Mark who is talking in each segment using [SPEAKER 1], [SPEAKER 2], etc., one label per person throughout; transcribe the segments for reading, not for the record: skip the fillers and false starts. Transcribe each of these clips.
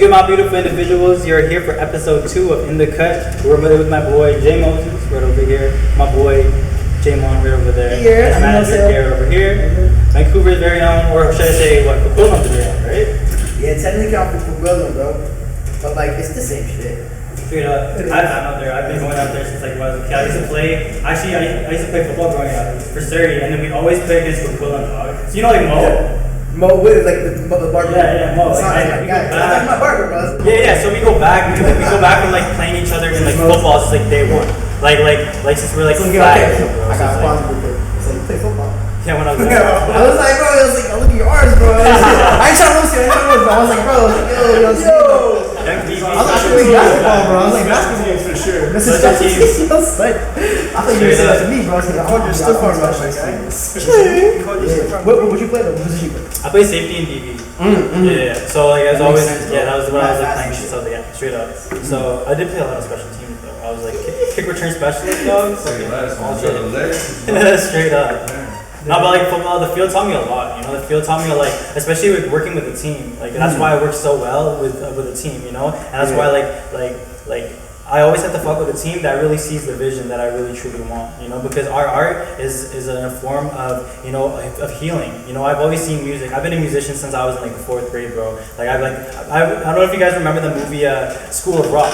[SPEAKER 1] good, my beautiful individuals? You're here for episode 2 of In the Cut. We're with my boy Jay Moses right over here. My boy Jeymon right over there.
[SPEAKER 2] Here,
[SPEAKER 1] his manager Garret over here. Vancouver's very own, or should I say what? Coquitlam's very own, right?
[SPEAKER 2] Yeah, technically I'm from Coquitlam, bro. But like, it's the same shit.
[SPEAKER 1] Straight up. I'm out there. I've been going out there since like when I was a kid. I used to play. Actually, I used to play football growing up for Surrey, and then we always play against Coquitlam, dog. So you know, like Mo.
[SPEAKER 2] Mo with like the barber.
[SPEAKER 1] Yeah, Mo.
[SPEAKER 2] Like, that's my barber, bro.
[SPEAKER 1] Yeah. So we go back. We go back from like playing each other in like football since like day one. Like since we're like
[SPEAKER 2] I got positive with it. It's like, you play football.
[SPEAKER 1] Yeah, when I was
[SPEAKER 2] I was like, bro, I was like, look at your arms, bro. I ain't trying to roast you, bro. I was like, bro, yo. I was actually basketball, bro. I was like, basketball for sure. This is such a team. I thought you were saying that to me, bro. I was like, oh, you're still far, bro. What you play though? What position you play?
[SPEAKER 1] I play safety and DB. Yeah. So like as always, that was when I was like playing shit. So yeah, straight up. So I did play a lot of special teams though. I was like kick return specialist, dog. Straight up. No, but like football, the field taught me a lot. You know, the field taught me like, especially with working with a team. Like that's why I work so well with a team. You know, and that's why like I always have to fuck with a team that really sees the vision that I really truly want. You know, because our art is a form of of healing. You know, I've always seen music. I've been a musician since I was in like the 4th grade, bro. Like I don't know if you guys remember the movie School of Rock.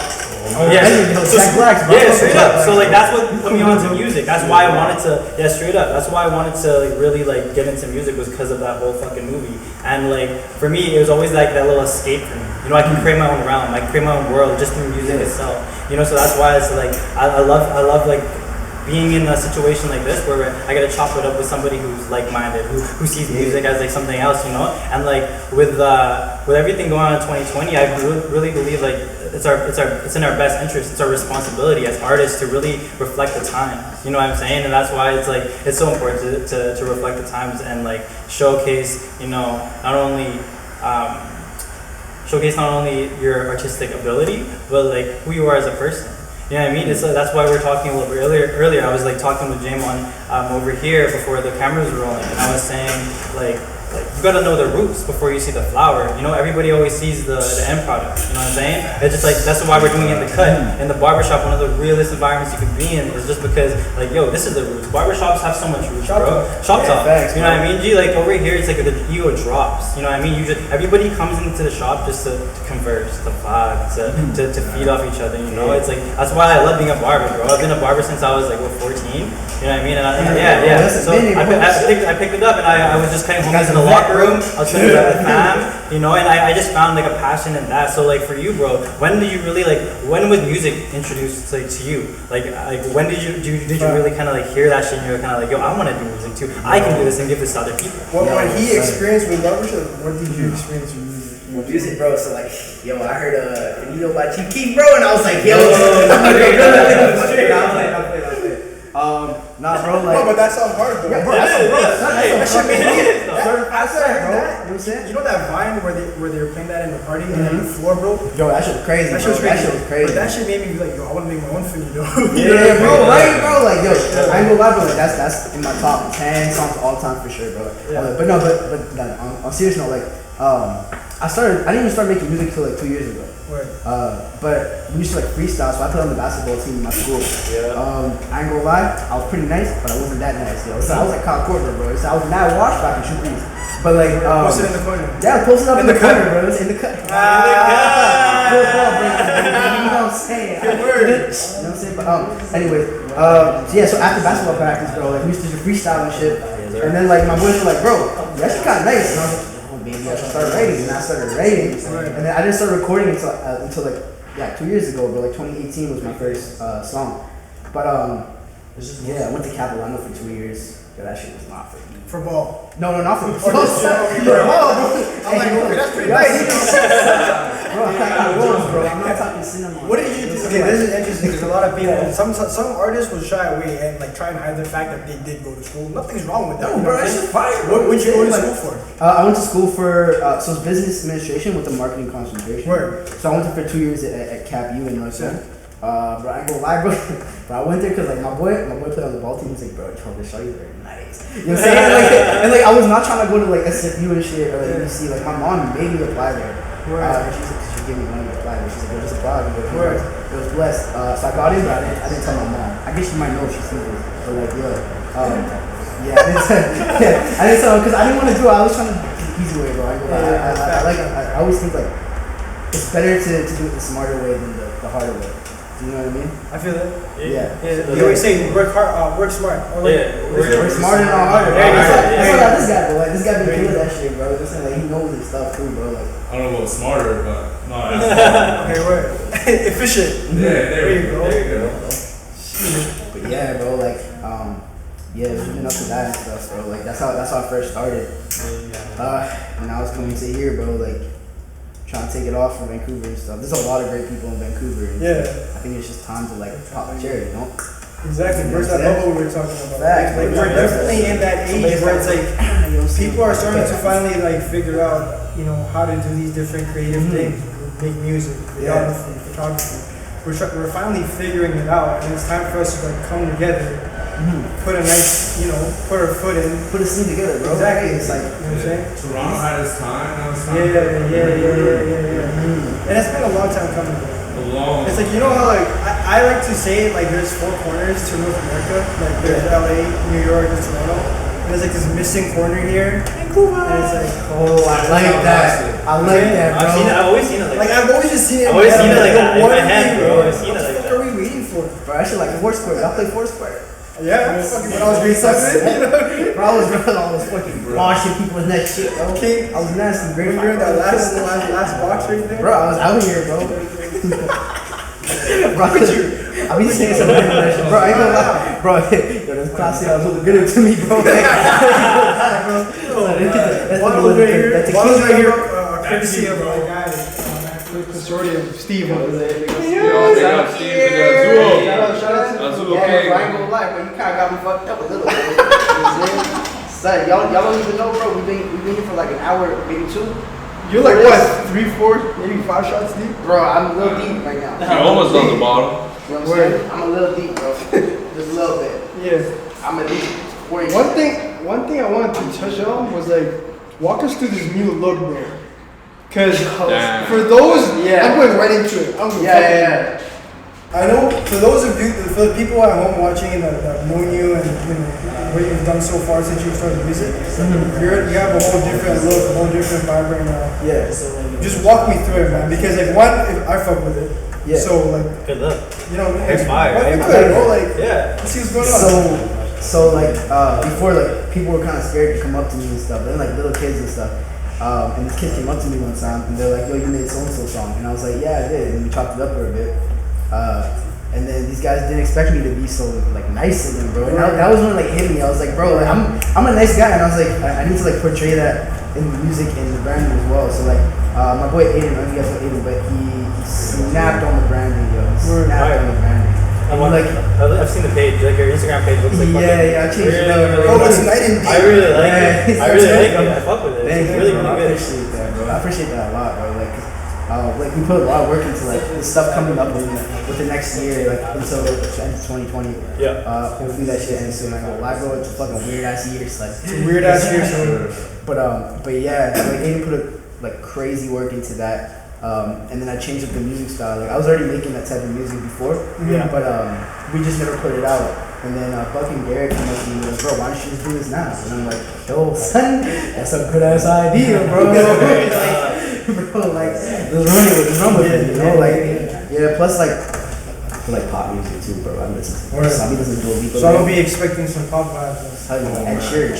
[SPEAKER 2] Oh yeah,
[SPEAKER 1] straight up. So like that's what put me onto music. That's why I wanted to straight up. That's why I wanted to like really like get into music, was because of that whole fucking movie. And like for me, it was always like that little escape for me. You know, I can create my own realm. I can create my own world just through music itself. You know, so that's why it's like I love like being in a situation like this where I get to chop it up with somebody who's like-minded, who sees music as like something else, you know. And like with everything going on in 2020, I really believe like it's in our best interest. It's our responsibility as artists to really reflect the times. You know what I'm saying? And that's why it's so important to reflect the times and like showcase not only your artistic ability, but like who you are as a person. You know what I mean? It's that's why we're talking a little bit earlier. I was like talking with Jeymon over here before the cameras were rolling, and I was saying like you gotta know the roots before you see the flower. You know, everybody always sees the end product. You know what I'm saying? It's just like that's why we're doing it in the cut. In the barbershop, one of the realest environments you could be in is just because like, yo, this is the roots. Barbershops have so much roots, bro. Shop talk. You know what I mean? G, like over here, it's like the ego drops. You know what I mean? Everybody comes into the shop just to converse, to vibe, to feed off each other. You know, it's like that's why I love being a barber, bro. I've been a barber since I was like 14. You know what I mean? And so I picked it up, and I was just kind of homies in the locker room. I was trying to with fam, you know, and I just found like a passion in that. So like for you, bro, when did you really when was music introduced like to you? Like when did you really kind of like hear that shit and you were kind of like, yo, I want to do music too. I can do this and give this to other people.
[SPEAKER 3] When he experienced with barbershop, what did you experience with music?
[SPEAKER 2] Music, bro. So like, yo, I heard Nino by Chief Keef, bro, and I was like, yo, nah, bro, like.
[SPEAKER 3] No, but that sounds hard, though.
[SPEAKER 2] Yeah, bro, that
[SPEAKER 3] should be it.
[SPEAKER 2] I said, bro.
[SPEAKER 3] You know that Vine where they were playing that in the party and then the floor, bro?
[SPEAKER 2] Yo, that shit was crazy. That shit was crazy.
[SPEAKER 3] But that shit made me be like, yo, I want to make my own thing, though.
[SPEAKER 2] Yeah, bro, right, bro. Like, yo, I ain't gonna lie, bro. Like, that's in my top 10 songs all time for sure, bro. Yeah. But on serious note, like, I didn't even start making music till like 2 years ago. But we used to like freestyle, so I played on the basketball team in my school. Yeah. I ain't gonna lie, I was pretty nice, but I wasn't that nice, yo. So I was like Kyle Korver, bro. So I was mad wash back and shoot threes. But like,
[SPEAKER 3] posted in the corner.
[SPEAKER 2] Yeah, posted up in the corner, bro. It was in the cut. Good ball, bro. You know what I'm saying? Good word. You know what I'm saying? But anyways, so yeah. So after basketball practice, bro, like we used to do freestyle and shit. And then like my boys were like, bro, that's kind of nice. And I was like, I started writing, and I started writing, and then I didn't start recording until like 2 years ago, but like 2018 was my first song. But I went to Capilano for 2 years. Yeah, that shit was not for me.
[SPEAKER 3] For ball?
[SPEAKER 2] No, not for ball. For ball, bro. I'm like, okay, that's pretty nice. Bro, I was, bro. I'm not talking cinema.
[SPEAKER 3] What did you do? Okay, this is interesting because a lot of people, some artists will shy away and like try and hide the fact that they did go to school. Nothing's wrong with that.
[SPEAKER 2] No, bro, that's just fire.
[SPEAKER 3] What did you go to school for?
[SPEAKER 2] I went to school for so it's business administration with a marketing concentration.
[SPEAKER 3] Word.
[SPEAKER 2] So I went there for 2 years at Cap U in North End. Bro, I ain't gonna lie, bro. But I went there because like my boy played on the ball team. He's like, bro, the shawty's very nice. You know what I'm saying? And I was not trying to go to like SFU and shit or like UC. Like my mom made me apply there. And she gave me money to apply. She's like, just apply. It was blessed. So I got in, but I didn't tell my mom. I guess she might know if she sees this. But like, yeah, I didn't tell her because I didn't want to do it. I was trying to do the easy way, bro. I always think like it's better to do it the smarter way than the harder way. Do you know what I mean?
[SPEAKER 3] I feel it.
[SPEAKER 2] Yeah.
[SPEAKER 3] You always say work hard, work smart. Or like,
[SPEAKER 2] work smarter and not harder. That's what this guy, bro. Like this guy been killing that shit, bro. Listen, like he knows his stuff too, bro. Like
[SPEAKER 4] I don't know about smarter, but no, that's
[SPEAKER 3] okay, word. Efficient.
[SPEAKER 4] there you go. There you go.
[SPEAKER 2] But yeah, bro, like yeah, leading up to that and stuff, bro. Like that's how I first started. And I was coming to here, bro, like trying to take it off from Vancouver and stuff. There's a lot of great people in Vancouver. And I think it's just time to like pop the cherry, you know?
[SPEAKER 3] Exactly. Where's that bubble we were talking about?
[SPEAKER 2] Facts,
[SPEAKER 3] Like we're definitely in that age where it's like people are starting to finally like figure out, you know, how to do these different creative things, make music, videography, photography. We're finally figuring it out, and it's time for us to like come together, put a nice, you know, put our foot in,
[SPEAKER 2] put a scene together, bro.
[SPEAKER 3] Exactly.
[SPEAKER 2] It's like,
[SPEAKER 3] you know what I'm saying?
[SPEAKER 4] Toronto had its time. Now it's time.
[SPEAKER 3] Yeah. And it's been a long time coming. It's like, you know how like I like to say like there's four corners to North America. Like there's LA, New York, and Toronto. And there's like this missing corner here, Vancouver. And it's like,
[SPEAKER 2] oh, I like that. I like that, bro.
[SPEAKER 1] I've always seen it
[SPEAKER 3] like I've always just seen it.
[SPEAKER 1] I've always seen it like that in
[SPEAKER 3] What
[SPEAKER 1] my head, bro. I've seen it like
[SPEAKER 3] are we waiting for?
[SPEAKER 2] Bro, I should like Foursquare. I play Foursquare.
[SPEAKER 3] Yeah, fucking when I was grade 7.
[SPEAKER 2] Bro, I was fucking washing people's neck shit, bro.
[SPEAKER 3] Okay.
[SPEAKER 2] I was nasty, grade 5.
[SPEAKER 3] Remember that last box right there?
[SPEAKER 2] Bro, I was out here, bro. Bro, I be saying some random shit. Bro, I ain't gonna lie. Bro, yo, this class I was looking good to me, bro.
[SPEAKER 3] That's right here, courtesy of our guy, consortium, Steve over there.
[SPEAKER 2] Shout out to Azuo. Yeah, I ain't gonna lie, but you kinda got me fucked up a little bit. Son, y'all don't even know, bro. We've been here for like an hour, maybe 2.
[SPEAKER 3] You're like what? 3, 4, maybe 5 shots deep?
[SPEAKER 2] Bro, I'm a little deep right now.
[SPEAKER 4] You're almost on the bottom.
[SPEAKER 2] You know what I'm saying? I'm a little deep, bro. Just a little bit.
[SPEAKER 3] Yeah.
[SPEAKER 2] I'm at least 40.
[SPEAKER 3] One thing I wanted to touch on was like walk us through this new look, bro. Cause for those, I'm going right into it.
[SPEAKER 2] Yeah.
[SPEAKER 3] I know for those of you, for the people at home watching that have known you and you know what you've done so far since you started music, you have a whole different look, a whole different vibe right now.
[SPEAKER 2] Yeah.
[SPEAKER 3] Just walk me through it, man. Because like I fuck with it.
[SPEAKER 2] Yeah.
[SPEAKER 3] So like,
[SPEAKER 1] good luck.
[SPEAKER 3] you know,
[SPEAKER 1] It's fire.
[SPEAKER 3] Walk me
[SPEAKER 1] Right?
[SPEAKER 3] through it, bro. Like,
[SPEAKER 1] Yeah.
[SPEAKER 3] let's see what's going on.
[SPEAKER 2] So like before, like people were kind of scared to come up to me and stuff. Then like little kids and stuff. And this kid came up to me one time and they're like, "Yo, you made so and so song," and I was like, "Yeah, I did." And we chopped it up for a bit. And then these guys didn't expect me to be so like nice to them, bro. And that was when like hit me. I was like, bro, like, I'm a nice guy, and I was like, I need to like portray that in the music and the branding as well. So like my boy Aiden, I don't know if you guys know Aiden, but he snapped on the branding, yo. He snapped on the branding.
[SPEAKER 1] I've seen the page, like your Instagram page looks like
[SPEAKER 2] I changed it up.
[SPEAKER 3] Oh, it's night and day.
[SPEAKER 1] I really like it. I really like it. I fuck with it.
[SPEAKER 2] Thank
[SPEAKER 1] It's
[SPEAKER 2] you,
[SPEAKER 1] really,
[SPEAKER 2] bro.
[SPEAKER 1] really
[SPEAKER 2] I
[SPEAKER 1] good.
[SPEAKER 2] appreciate that, bro. I appreciate that a lot, bro. Like we put a lot of work into like the stuff coming up with the next year, like until the end of 2020.
[SPEAKER 1] Yeah.
[SPEAKER 2] Hopefully that shit ends soon. Like live, bro, it's a fucking weird ass year. It's like
[SPEAKER 3] Weird ass year, so.
[SPEAKER 2] But yeah, like Aiden put like crazy work into that. And then I changed up the music style. Like I was already making that type of music before, but we just never put it out. And then Buck and Garret came up to me and was like, "Bro, why don't you just do this now?" And I'm like, "Yo, son, that's a good ass idea, bro." Bro, like just run with it, you know, like plus like I feel like pop music too, bro. I listen to some listen to a beat.
[SPEAKER 3] So I'm gonna be expecting some pop vibes.
[SPEAKER 2] Tell you, at church.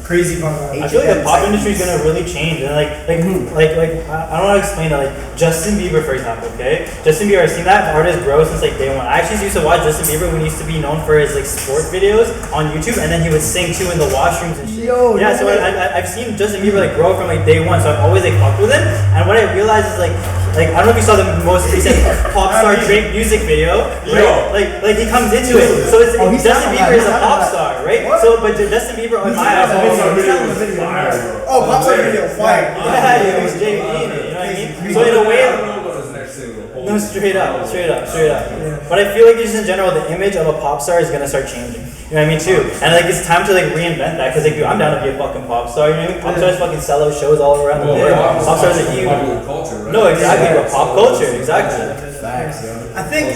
[SPEAKER 3] Crazy pop vibes.
[SPEAKER 1] I feel like the pop industry is gonna really change, and like I don't know how to explain it. Like Justin Bieber, for example, okay? Justin Bieber, I've seen that artist grow since like day one. I actually used to watch Justin Bieber when he used to be known for his like sport videos on YouTube, and then he would sing too in the washrooms and shit. Yeah, so I've seen Justin Bieber like grow from like day one, so I've always like fucked with him. And what I realized is like I don't know if you saw the most recent pop star Drake music video, right? Like he comes into it, so it's Justin Bieber is a pop star, right? So but Justin Bieber in my eyes.
[SPEAKER 3] Oh, pop star video, fire.
[SPEAKER 1] Yeah, it was JV in it, you know what I mean? So in a way,
[SPEAKER 4] I don't know about his next single.
[SPEAKER 1] No, straight up.
[SPEAKER 3] Yeah.
[SPEAKER 1] But I feel like just in general, the image of a pop star is gonna start changing. You know what I mean too? And like it's time to like reinvent that because like dude, I'm down to be a fucking pop star. You know what I mean? Pop stars fucking sell out shows all around the world. Pop stars are huge.
[SPEAKER 4] Popular culture, right?
[SPEAKER 1] No, exactly. But pop culture, exactly.
[SPEAKER 2] Facts, yo.
[SPEAKER 3] I think,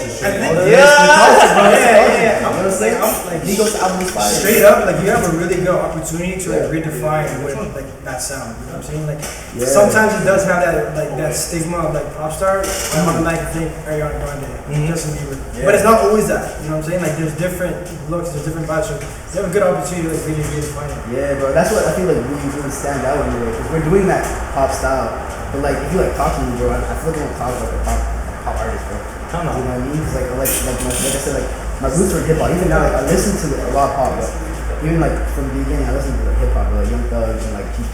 [SPEAKER 2] Yeah.
[SPEAKER 3] like
[SPEAKER 2] He goes to album inspired.
[SPEAKER 3] straight up, like you have a really good opportunity to like redefine what like that sound. You know what I'm saying? Like
[SPEAKER 2] Yeah.
[SPEAKER 3] sometimes it does have that like that stigma of like pop star. I automatically think Ariana Grande, Justin Bieber, but it's not always that. You know what I'm saying? Like there's different looks, there's different vibes. So you have a good opportunity to like really redefine it.
[SPEAKER 2] Yeah, bro. That's what I feel like really stand out in the way. Because we're doing that pop style. But like, if you like talk to me, bro, I feel like I'm talk like a pop artist, bro.
[SPEAKER 1] I don't know.
[SPEAKER 2] You know what I mean? Cause like I said, like my roots are hip hop. Even now, like I listen to a lot of pop, but even like from the beginning, I listen to like hip hop, like Young Thug and like Keith.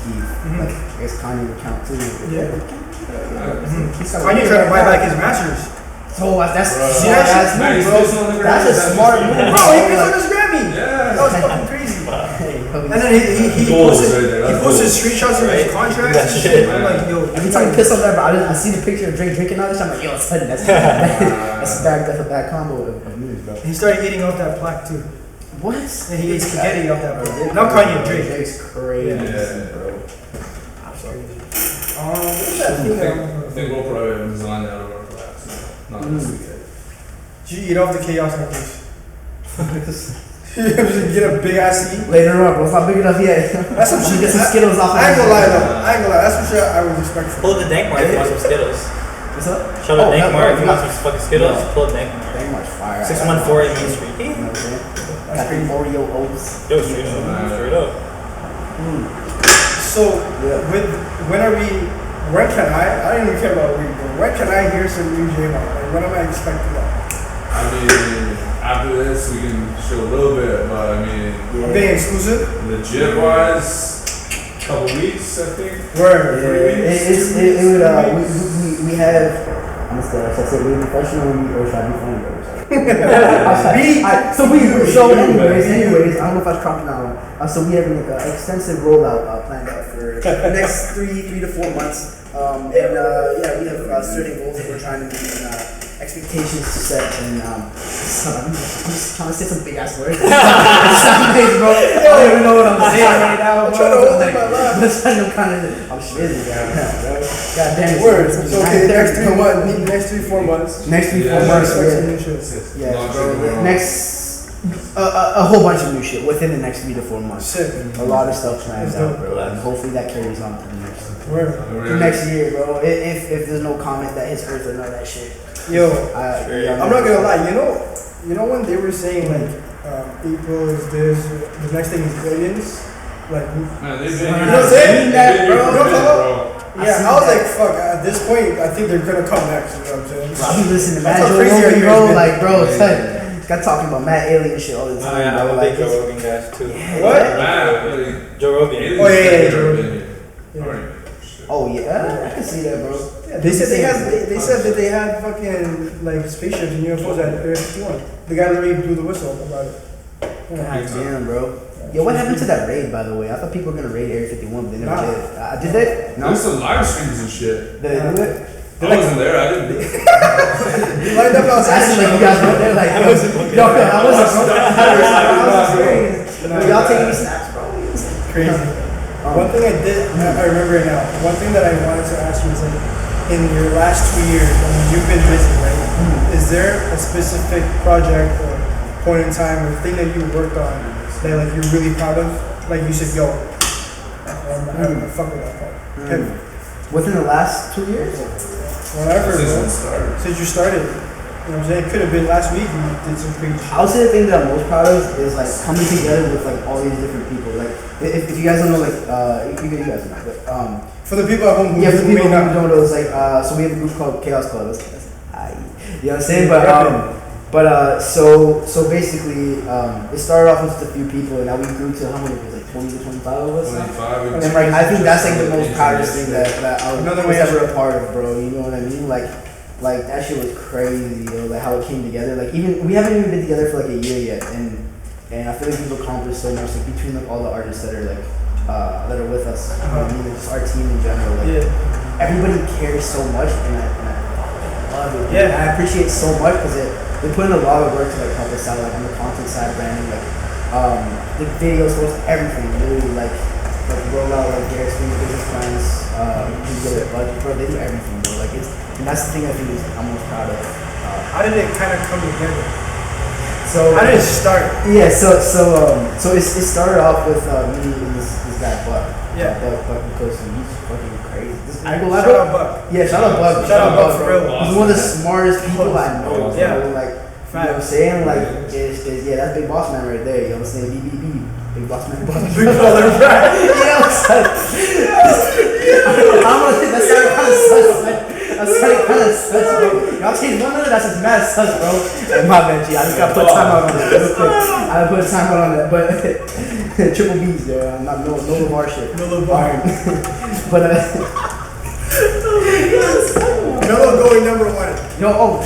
[SPEAKER 2] Like I guess Kanye would count too.
[SPEAKER 3] Yeah.
[SPEAKER 2] He's got
[SPEAKER 3] Kanye tried to buy back his masters.
[SPEAKER 2] So that's
[SPEAKER 3] See that shit?
[SPEAKER 4] Man, he's
[SPEAKER 2] bro.
[SPEAKER 4] still on the
[SPEAKER 2] That's a
[SPEAKER 4] ground.
[SPEAKER 2] smart move.
[SPEAKER 3] Bro, he took his Grammy.
[SPEAKER 4] Yeah.
[SPEAKER 3] That was fucking crazy.
[SPEAKER 2] Hey, yo,
[SPEAKER 3] And then he
[SPEAKER 4] Goals
[SPEAKER 3] posted,
[SPEAKER 4] right there,
[SPEAKER 3] he
[SPEAKER 4] that's
[SPEAKER 3] posted
[SPEAKER 4] goals.
[SPEAKER 3] screenshots of his contracts
[SPEAKER 1] That
[SPEAKER 3] and
[SPEAKER 1] shit,
[SPEAKER 3] shit. I'm
[SPEAKER 4] man.
[SPEAKER 3] like, yo,
[SPEAKER 2] every time you piss on that, bro, I see the picture of Drake drinking all this. I'm like, yo, son, that's a bad combo of news, bro.
[SPEAKER 3] he started eating off that plaque too.
[SPEAKER 2] What?
[SPEAKER 3] And he ate spaghetti off that
[SPEAKER 2] Bro,
[SPEAKER 3] plaque. Not Kanye, Drake.
[SPEAKER 2] Drake's crazy,
[SPEAKER 4] Yeah.
[SPEAKER 2] bro.
[SPEAKER 3] What's that thing
[SPEAKER 4] I
[SPEAKER 3] that-
[SPEAKER 4] think we'll probably have designed out of our class. Not this weekend.
[SPEAKER 3] Did you eat off the chaos necklace? Get a big ass eat.
[SPEAKER 2] Later on, bro, it's not big enough yet.
[SPEAKER 3] That's some shit.
[SPEAKER 2] Get some Skittles off.
[SPEAKER 3] I ain't gonna lie though. I ain't gonna lie. That's some shit I would respect for.
[SPEAKER 1] Pull up the Dankmar if you want some Skittles.
[SPEAKER 2] What's up?
[SPEAKER 1] Shout out Dankmar if you want some fucking Skittles.
[SPEAKER 2] No.
[SPEAKER 1] Pull up Dankmar.
[SPEAKER 2] Very much fire.
[SPEAKER 1] 614 Main Street.
[SPEAKER 2] You know what I'm saying? Got the Oreo Oats.
[SPEAKER 1] Yo, straight up.
[SPEAKER 3] So when are we? When can I don't even care about weed, bro. When can I hear some new jeymon? Like when am I expecting that?
[SPEAKER 4] I mean, after this, we can show a little bit, but I mean,
[SPEAKER 3] I'm being exclusive.
[SPEAKER 4] legit wise, couple weeks, I think.
[SPEAKER 3] Word.
[SPEAKER 2] It would, we have, I'm just gonna say, we professional or should I be funny, bro? So anyways, I don't know if I was cropping out. So we have like an extensive rollout planned out for the next 3 to 4 months. And yeah, we have certain goals that we're trying to meet and expectations to set. And I'm just trying to say some big ass words. Bro. I don't even know what I'm saying right now.
[SPEAKER 3] I'm trying to hold in my laugh.
[SPEAKER 2] I'm schmizzing right now, bro. God damn it.
[SPEAKER 3] Words. It's okay. Next 3 months. Next 3-4 months.
[SPEAKER 2] Next 3-4
[SPEAKER 4] Yeah.
[SPEAKER 2] months.
[SPEAKER 3] Expect some
[SPEAKER 2] Yeah.
[SPEAKER 3] new shit.
[SPEAKER 2] Yeah,
[SPEAKER 4] Launch
[SPEAKER 2] bro.
[SPEAKER 4] it around.
[SPEAKER 2] Next, a whole bunch of new shit within the next 3 to 4 months.
[SPEAKER 3] Sick.
[SPEAKER 2] A lot of stuff planned
[SPEAKER 3] Let's
[SPEAKER 2] out,
[SPEAKER 3] do it.
[SPEAKER 2] bro. And hopefully that carries on to
[SPEAKER 3] Word.
[SPEAKER 2] the next year, bro. If there's no comment that hits Earth or none of that shit.
[SPEAKER 3] Yo,
[SPEAKER 2] Yeah,
[SPEAKER 3] I'm not gonna lie. You know when they were saying like April is this, the next thing is billions. Like,
[SPEAKER 4] Man, they've been
[SPEAKER 3] You
[SPEAKER 4] here.
[SPEAKER 3] know what I'm saying?
[SPEAKER 4] They've been here
[SPEAKER 3] Bro,
[SPEAKER 4] for a
[SPEAKER 3] you know what I'm
[SPEAKER 4] minute,
[SPEAKER 3] talking
[SPEAKER 4] bro.
[SPEAKER 3] yeah, I was like, fuck. At this point, I think they're gonna come next. You know what I'm saying?
[SPEAKER 2] Bro, I be listening to
[SPEAKER 3] That's
[SPEAKER 2] Matt
[SPEAKER 3] how
[SPEAKER 2] Joe
[SPEAKER 3] crazy our
[SPEAKER 2] Rogan,
[SPEAKER 3] year's
[SPEAKER 2] bro.
[SPEAKER 3] been.
[SPEAKER 2] Like, bro,
[SPEAKER 4] Yeah,
[SPEAKER 2] it's
[SPEAKER 4] yeah,
[SPEAKER 2] like, got talking about Matt Alien shit all the
[SPEAKER 1] Oh
[SPEAKER 2] time.
[SPEAKER 1] yeah, I'm
[SPEAKER 2] bro.
[SPEAKER 1] a
[SPEAKER 2] Like,
[SPEAKER 1] big Joe
[SPEAKER 2] it's-
[SPEAKER 1] Rogan guy too.
[SPEAKER 3] What?
[SPEAKER 4] Man, really.
[SPEAKER 1] Joe Rogan.
[SPEAKER 4] Aliens
[SPEAKER 3] Oh, yeah,
[SPEAKER 4] have
[SPEAKER 3] yeah,
[SPEAKER 4] never
[SPEAKER 3] yeah.
[SPEAKER 4] been here.
[SPEAKER 3] Yeah.
[SPEAKER 4] Alright, shit.
[SPEAKER 2] Oh yeah, I can see that, bro.
[SPEAKER 3] Yeah, they said they said that they had fucking like spaceships and UFOs at Area 51. The guy literally blew the whistle about it. Yeah.
[SPEAKER 2] God damn, bro. Yo, what happened to that raid, by the way? I thought people were gonna raid Area 51, but they never
[SPEAKER 3] Nah.
[SPEAKER 2] did. Did they?
[SPEAKER 4] There was some live streams and shit.
[SPEAKER 2] Did they do it?
[SPEAKER 4] I wasn't there. I didn't.
[SPEAKER 3] You lined up outside.
[SPEAKER 2] Asking like you guys were there, like, yo, I wasn't, bro. Y'all taking me snaps, bro.
[SPEAKER 3] Crazy. One thing I remember it now. One thing that I wanted to ask you is like, in your last 2 years, I mean, you've been busy, right? Is there a specific project or point in time or thing that you worked on that like you're really proud of? Like you said, yo, I fuck with that part. Heavy.
[SPEAKER 2] Within the last 2 years?
[SPEAKER 3] Whatever,
[SPEAKER 4] Since
[SPEAKER 3] bro.
[SPEAKER 4] it started.
[SPEAKER 3] Since you started. You know what I'm saying? It could have been last week you did some crazy shit.
[SPEAKER 2] I would say the thing that I'm most proud of is like coming together with like all these different people. Like if you guys don't know, like you guys know, but
[SPEAKER 3] For the people at home who,
[SPEAKER 2] yeah, for the
[SPEAKER 3] who
[SPEAKER 2] people
[SPEAKER 3] may
[SPEAKER 2] who
[SPEAKER 3] not.
[SPEAKER 2] don't know, it's like so we have a group called Chaos Club. That's you know what I'm saying? So basically it started off with just a few people, and now we grew to how many? It was like 20 to 25 of us.
[SPEAKER 4] 25.
[SPEAKER 2] And like I think that's like the most proudest thing that I
[SPEAKER 3] Another
[SPEAKER 2] was
[SPEAKER 3] way
[SPEAKER 2] ever a part of, bro. You know what I mean? Like that shit was crazy, yo. Like how it came together. Like even we haven't even been together for like a year yet, and I feel like we've accomplished so much. Like between like all the artists that are like that are with us, you know what I mean? Like, just our team in general. Like everybody cares so much, and I love it.
[SPEAKER 3] Yeah.
[SPEAKER 2] And I appreciate it so much because they put in a lot of work to like help us out, like on the content side, branding, like the videos, post everything, literally like roll out like Garrett's business plans, who's good at budget, bro. They do everything, bro. Like and that's the thing I think is I'm most proud of.
[SPEAKER 3] How did it kind of come together?
[SPEAKER 2] So
[SPEAKER 3] How did it start?
[SPEAKER 2] Yeah, so it started off with me and this guy Buck.
[SPEAKER 3] Yeah.
[SPEAKER 2] Buck because he's fucking crazy. I go
[SPEAKER 3] Shout out Buck.
[SPEAKER 2] Yeah, shout out Buck.
[SPEAKER 3] Shout out Buck for real.
[SPEAKER 2] He's one of the smartest people I know.
[SPEAKER 3] Yeah.
[SPEAKER 2] Bro. Like, you know what I'm saying? Like, yeah, that's Big Boss Man right there. You know what I'm saying? BBB. Big Boss Man.
[SPEAKER 3] Big brother, right?
[SPEAKER 2] You know what I'm saying? That started kind of sus, man. That started kind of sus, bro. Y'all change one minute, that's just mad sus, bro. Hey, my bad, G. I just gotta put time out on that real quick. I gotta put time out on that, but triple B's, yo. I'm not no bar shit.
[SPEAKER 3] No little bar.
[SPEAKER 2] But
[SPEAKER 3] Melo going number 1.
[SPEAKER 2] yo,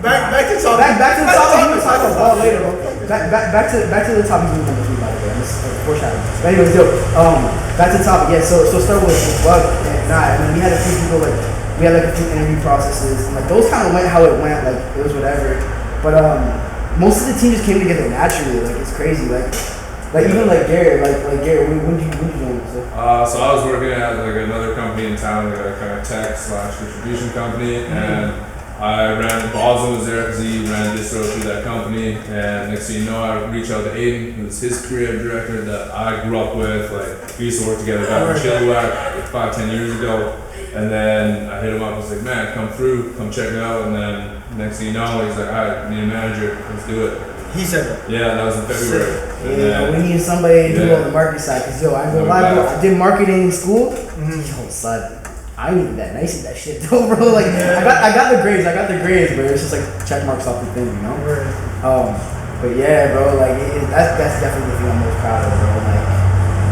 [SPEAKER 3] Back to top.
[SPEAKER 2] back to the topic. I'm gonna talk about later, bro. Back to the topic. By the way, I'm just foreshadowing. But anyways, yo, back to the topic. Yeah, so start with Bug and I. And then we had a few people we had like a few interview processes, and like those kind of went how it went. Like it was whatever. But most of the team just came together naturally. Like it's crazy. Like even like Garret. Like Garret. When did you join?
[SPEAKER 4] So I was working at like another company in town, like a kind of tech / distribution company, and I ran. Boston was there because he ran distro through that company, and next thing you know, I reached out to Aiden, who was his creative director that I grew up with. Like we used to work together back in Chilliwack like 5-10 years ago, and then I hit him up. I was like, man, come through, come check it out, and then next thing you know, he's like, all right, need a manager, let's do it.
[SPEAKER 3] He said that.
[SPEAKER 4] Yeah, that was in February.
[SPEAKER 2] Yeah, we need somebody to do on the marketing side, cause yo, I ain't gonna lie, bro. I did marketing in school. Yo, son. I needed that. Nice that shit though, bro. Like I got the grades, but it's just like check marks off the thing, you know. But yeah, bro. Like that's definitely the thing I'm most proud of, bro.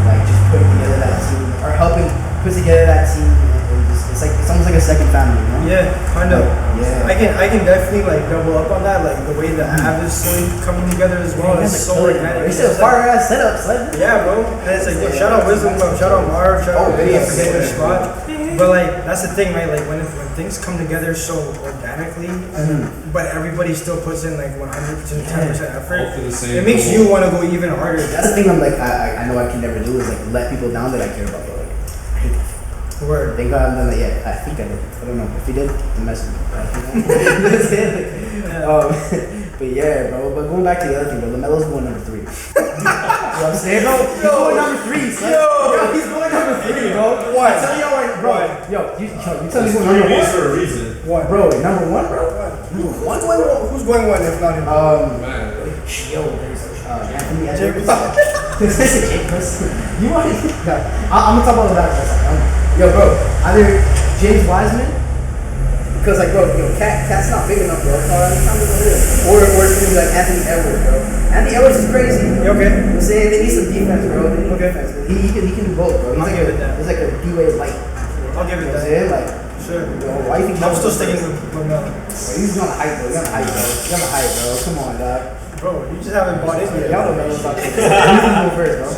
[SPEAKER 2] Like just putting together that team or helping put together that team. And just, it's almost like a second family, you know.
[SPEAKER 3] Yeah, kind of.
[SPEAKER 2] Yeah.
[SPEAKER 3] I can definitely like double up on that. Like the way the app is slowly coming together as well. It's so organic.
[SPEAKER 2] It's a fire ass setup, son.
[SPEAKER 3] Yeah, bro. And it's like shout out Wisdom, shout out Marv, shout out Vinny for getting their spot. But like that's the thing, right? Like when things come together so organically, but everybody still puts in like 100%, 10% effort, it makes you want to go even harder.
[SPEAKER 2] That's the thing I know I can never do is like let people down that I care about. Bro. Like, I hate that.
[SPEAKER 3] Word.
[SPEAKER 2] Thank God I haven't done that yet. I think I did. I don't know. If he did, then message me. But yeah, bro. But going back to the other thing, bro. LaMelo's going number 3. You know what I'm saying, bro? He's going number 3, son. Yo, he's going number 3, bro.
[SPEAKER 3] What?
[SPEAKER 2] I tell y'all right, bro. Yo, you tell me who's going number 1
[SPEAKER 4] for a reason.
[SPEAKER 3] What?
[SPEAKER 2] Bro, number 1, bro.
[SPEAKER 3] Who's going 1 if not him?
[SPEAKER 2] Yo, there's Anthony Edwards. You want to? I'm gonna talk about that for a second. Yo, bro, either James Wiseman, because like, bro, Cat's not big enough, bro. Or it's gonna be like Anthony Edwards, bro. Anthony Edwards is crazy.
[SPEAKER 3] You okay?
[SPEAKER 2] I'm saying they need some defense, bro. They need defense. He can do both, bro. He's like a D-Wade light.
[SPEAKER 3] I'll give it
[SPEAKER 2] You know what I'm
[SPEAKER 3] that.
[SPEAKER 2] saying? Like,
[SPEAKER 3] Sure.
[SPEAKER 2] yo, why you think
[SPEAKER 3] I'm still sticking with LaMelo.
[SPEAKER 2] He's on the hype, bro. He's on the hype, bro. He's on the hype, bro. Come on, dog.
[SPEAKER 3] Bro, you just haven't bought into it.
[SPEAKER 2] Y'all don't know what's up. You can go first, bro.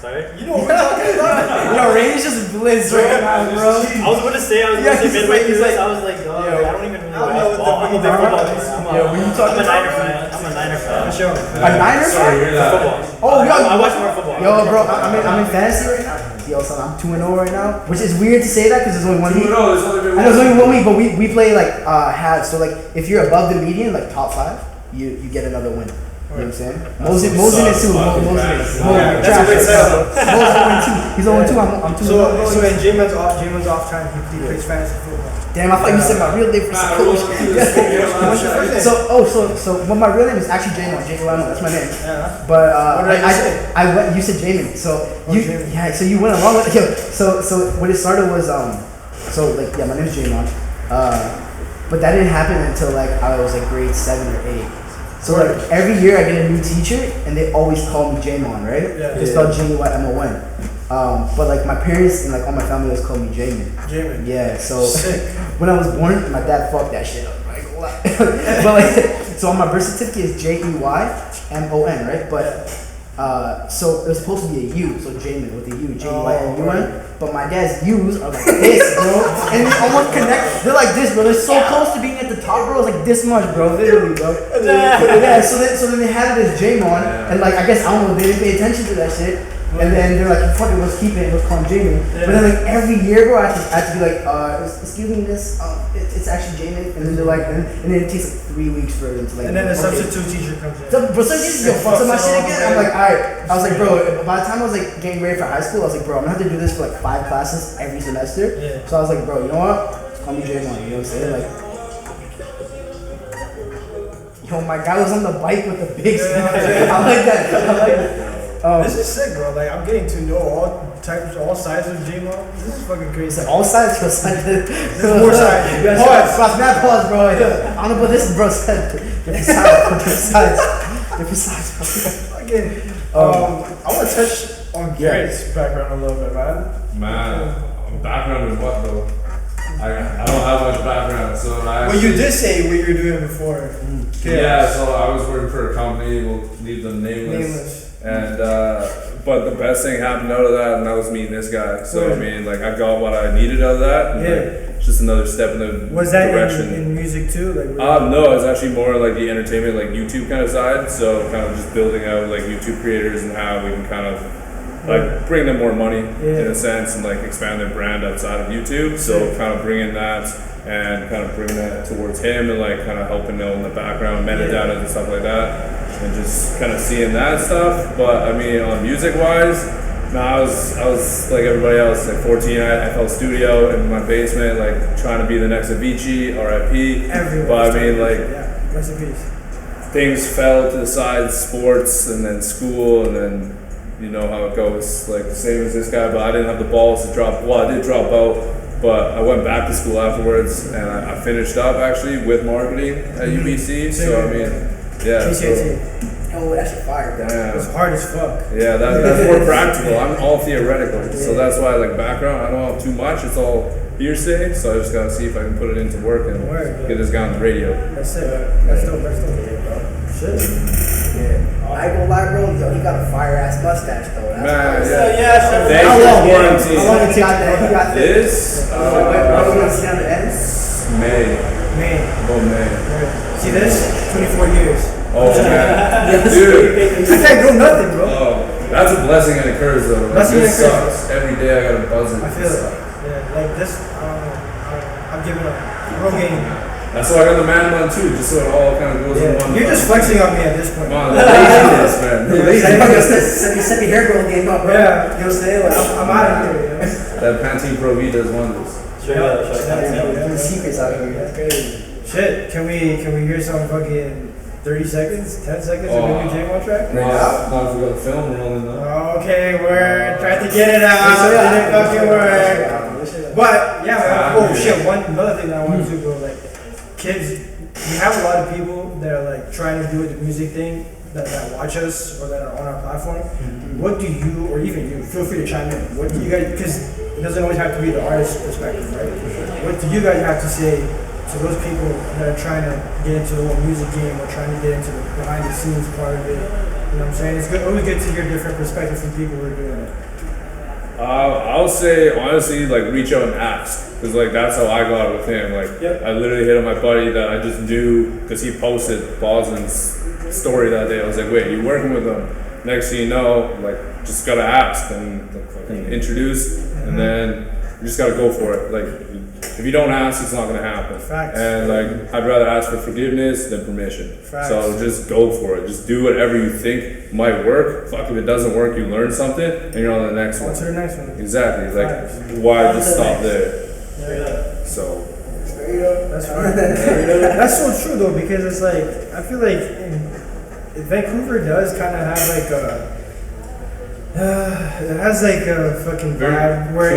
[SPEAKER 1] Sorry?
[SPEAKER 3] You know what we're talking about?
[SPEAKER 2] Yo, Rain's just blitz right now, bro.
[SPEAKER 1] I was going to say, midway through this, I was like, oh, I don't even really watch ball. I'm a big football player. I'm a Niner fan.
[SPEAKER 3] Sure.
[SPEAKER 2] A Niner fan?
[SPEAKER 1] Football.
[SPEAKER 2] Oh, yo,
[SPEAKER 1] I watch more football.
[SPEAKER 2] Yo, bro, I'm in fantasy right now. Yo, son, I'm 2-0 right now, which is weird to say that because there's only one week.
[SPEAKER 4] 2-0, there's only been
[SPEAKER 2] I know there's only 1 week, but we play like halves. So like, if you're above the median, like top 5, you get another win. You know what I'm saying? Mosin is 2.
[SPEAKER 3] That's a great setup.
[SPEAKER 2] Mosin 1-2. He's 0-2. I'm 2.
[SPEAKER 3] So when Jaymon's off time, he plays fantasy football.
[SPEAKER 2] Damn, I thought you said my real name for some coach.
[SPEAKER 3] What's your first name?
[SPEAKER 2] So well, my real name is actually Jeymon. That's my name.
[SPEAKER 3] Yeah.
[SPEAKER 2] But
[SPEAKER 3] What did I say?
[SPEAKER 2] I went. You said Jeymon. So
[SPEAKER 3] Jeymon.
[SPEAKER 2] yeah. So you went along with it. So what it started was So like my name is Jeymon. But that didn't happen until like I was like grade 7 or 8. So like every year I get a new teacher and they always call me Jeymon, right?
[SPEAKER 3] Yeah.
[SPEAKER 2] They spell Jeymon. But like my parents and like all my family always call me Jeymon.
[SPEAKER 3] Jaymon.
[SPEAKER 2] Yeah, so
[SPEAKER 3] Sick.
[SPEAKER 2] when I was born, my dad fucked that shit up. Like, what? But like, so on my birth certificate is Jeymon, right? But So it was supposed to be a U, so Jeymon with a U, Jeymon. But my dad's U's are like this, bro, and they almost connect. They're like this, bro. They're so close to being at the top, bro. It's like this much, bro. Literally, bro. Yeah. So then they had it as Jeymon, and like I guess I don't know, they didn't pay attention to that shit. And then they're like, fuck it, let's keep it, let's call him Jeymon. But then like every year, bro, I have to be like, excuse me, miss, it's actually Jeymon. And then they're like, and then it takes like 3 weeks for them to like.
[SPEAKER 3] And then the substitute teacher comes in.
[SPEAKER 2] So, bro, substitute teacher fucks up my shit again. I'm like, alright. I was like, bro, by the time I was like getting ready for high school, I was like, bro, I'm gonna have to do this for like 5 classes every semester.
[SPEAKER 3] Yeah.
[SPEAKER 2] So I was like, bro, you know what? Just call me Jeymon, you know what I'm saying? Like, yo, my guy was on the bike with the big stick. I like that.
[SPEAKER 3] This is sick, bro. Like, I'm getting to know all sides of jeymon. This is fucking crazy.
[SPEAKER 2] All sides to side.
[SPEAKER 3] There's more sides.
[SPEAKER 2] Pause. Mad pause, bro. I don't know what this bro said. Different sides.
[SPEAKER 3] Again, I want to touch on Garrett's background a little bit, man.
[SPEAKER 4] Man, background is what though? I don't have much background, so I.
[SPEAKER 3] Well, you did say what you were doing before.
[SPEAKER 4] Yeah, so I was working for a company. We'll leave them nameless. And but the best thing happened out of that, and that was meeting this guy. So I mean, like I got what I needed out of that. And, like, it's just another step in the direction.
[SPEAKER 3] In music too? Like
[SPEAKER 4] no, it's actually more like the entertainment, like YouTube kind of side. So kind of just building out like YouTube creators and how we can kind of like bring them more money in a sense and like expand their brand outside of YouTube. So kind of bringing that and kind of bringing that towards him and like kind of helping know in the background, metadata and stuff like that. And just kind of seeing that stuff. But I mean, on music wise, I was like everybody else, like 14, I felt studio in my basement, like trying to be the next Avicii, RIP. But I mean, like,
[SPEAKER 3] rest in peace.
[SPEAKER 4] Things fell to the side, sports and then school, and then you know how it goes, like the same as this guy, but I didn't have the balls to drop, well, I did drop out, but I went back to school afterwards, and I finished up actually with marketing at UBC, so I mean, yeah.
[SPEAKER 2] Oh, that's a fire.
[SPEAKER 4] Yeah.
[SPEAKER 3] It's hard as fuck.
[SPEAKER 4] Yeah, that's more practical. I'm all theoretical, so that's why like background, I don't have too much. It's all hearsay, so I just gotta see if I can put it into work and get this guy on the radio.
[SPEAKER 3] That's it. That's dope. Shit.
[SPEAKER 2] Yeah. I ain't gonna lie, bro. Yo, he got a fire ass mustache though. That's
[SPEAKER 4] Thanks for quarantine.
[SPEAKER 2] How long he got that?
[SPEAKER 4] This?
[SPEAKER 2] What are we gonna see on the end?
[SPEAKER 4] May. Oh, May.
[SPEAKER 3] See this? 24 years.
[SPEAKER 4] Oh man, dude,
[SPEAKER 3] I can't go nothing, bro.
[SPEAKER 4] Oh, that's a blessing and a curse though. Like, this sucks. Every day I gotta buzz it.
[SPEAKER 3] I feel it. Yeah, like this. I'm giving up. Real game.
[SPEAKER 4] That's why I got the man bun too, just so it all kind of goes in one.
[SPEAKER 3] You're just flexing on me at this point.
[SPEAKER 4] Come on, the laziness, man. The laziness.
[SPEAKER 2] Set the hair girl game up, bro.
[SPEAKER 3] Yeah, you know what I'm saying? Like, I'm out of here. You know?
[SPEAKER 4] That Pantene Pro V does wonders.
[SPEAKER 1] Straight up.
[SPEAKER 2] The secrets out here.
[SPEAKER 3] That's crazy. Shit, can we hear some fucking 30 seconds, 10 seconds of the new jeymon track?
[SPEAKER 4] Not if we got the film rolling though.
[SPEAKER 3] Okay, we're trying to get it out. Didn't fucking work. But yeah, oh shit, another thing that I want to do, bro, like kids, we have a lot of people that are like trying to do the music thing that watch us or that are on our platform. What do you, or even you, feel free to chime in. What do you guys, because it doesn't always have to be the artist's perspective, right? What do you guys have to say to those people that are trying to get into the whole music game or trying to get into the behind the scenes part of it? You know what I'm saying? It's always good to hear different perspectives from people who are doing it.
[SPEAKER 4] I'll say honestly, like reach out and ask, because like that's how I got it with him. Like I literally hit on my buddy that I just knew because he posted Boston's story that day. I was like, wait, you working with him? Next thing you know, like just gotta ask and like, introduce, and then you just gotta go for it. Like if you don't ask, it's not gonna happen.
[SPEAKER 3] Facts.
[SPEAKER 4] And like I'd rather ask for forgiveness than permission.
[SPEAKER 3] Facts.
[SPEAKER 4] So just go for it. Just do whatever you think might work. Fuck, if it doesn't work, you learn something and you're on the next one.
[SPEAKER 3] On to the next one.
[SPEAKER 4] Exactly. Like why just stop there? So
[SPEAKER 3] that's fine. That's so true though, because it's like I feel like Vancouver does kind of have like it has like a fucking vibe where